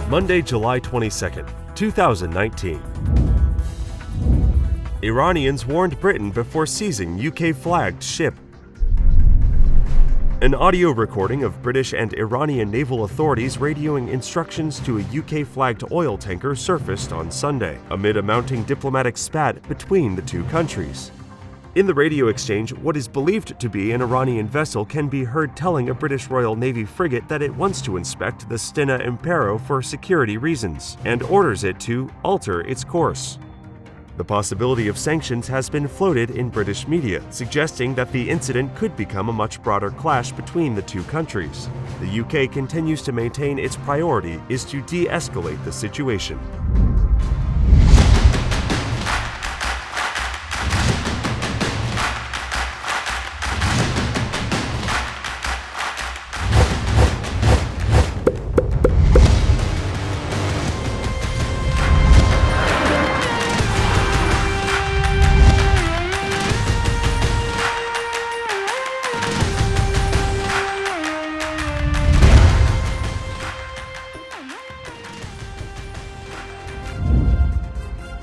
Monday, July 22nd, 2019. Iranians warned Britain before seizing UK-flagged ship. An audio recording of British and Iranian naval authorities radioing instructions to a UK-flagged oil tanker surfaced on Sunday, amid a mounting diplomatic spat between the two countries. In the radio exchange, what is believed to be an Iranian vessel can be heard telling a British Royal Navy frigate that it wants to inspect the Stena Impero for security reasons, and orders it to alter its course. The possibility of sanctions has been floated in British media, suggesting that the incident could become a much broader clash between the two countries. The UK continues to maintain its priority is to de-escalate the situation.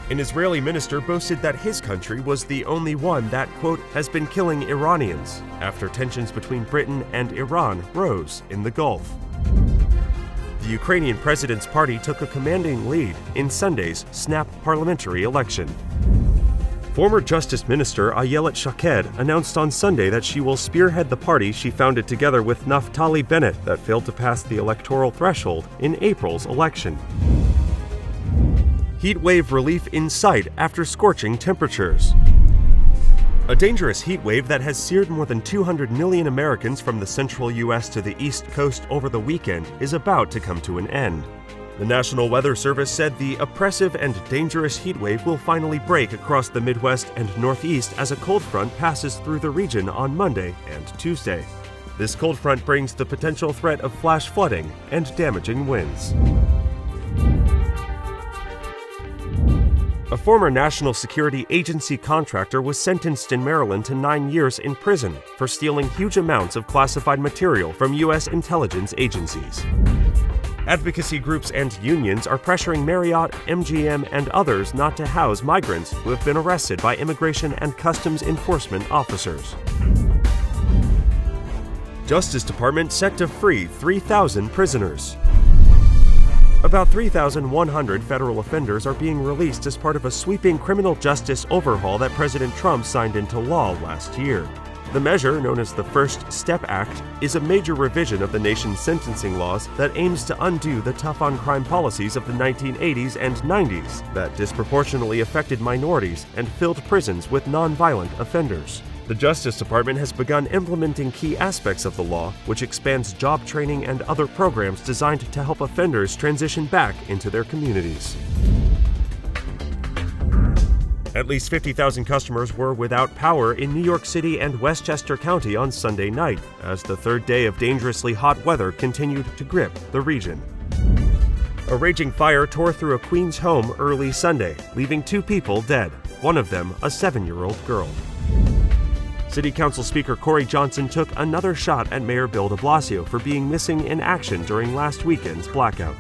An Israeli minister boasted that his country was the only one that, quote, has been killing Iranians, after tensions between Britain and Iran rose in the Gulf. The Ukrainian president's party took a commanding lead in Sunday's snap parliamentary election. Former Justice Minister Ayelet Shaked announced on Sunday that she will spearhead the party she founded together with Naftali Bennett that failed to pass the electoral threshold in April's election. Heat wave relief in sight after scorching temperatures. A dangerous heat wave that has seared more than 200 million Americans from the central U.S. to the East Coast over the weekend is about to come to an end. The National Weather Service said the oppressive and dangerous heat wave will finally break across the Midwest and Northeast as a cold front passes through the region on Monday and Tuesday. This cold front brings the potential threat of flash flooding and damaging winds. A former National Security Agency contractor was sentenced in Maryland to 9 years in prison for stealing huge amounts of classified material from U.S. intelligence agencies. Advocacy groups and unions are pressuring Marriott, MGM, and others not to house migrants who have been arrested by immigration and customs enforcement officers. Justice Department set to free 3,000 prisoners. About 3,100 federal offenders are being released as part of a sweeping criminal justice overhaul that President Trump signed into law last year. The measure, known as the First Step Act, is a major revision of the nation's sentencing laws that aims to undo the tough-on-crime policies of the 1980s and 90s that disproportionately affected minorities and filled prisons with nonviolent offenders. The Justice Department has begun implementing key aspects of the law, which expands job training and other programs designed to help offenders transition back into their communities. At least 50,000 customers were without power in New York City and Westchester County on Sunday night, as the third day of dangerously hot weather continued to grip the region. A raging fire tore through a Queens home early Sunday, leaving 2 people dead, one of them a 7-year-old girl. City Council Speaker Corey Johnson took another shot at Mayor Bill de Blasio for being missing in action during last weekend's blackout.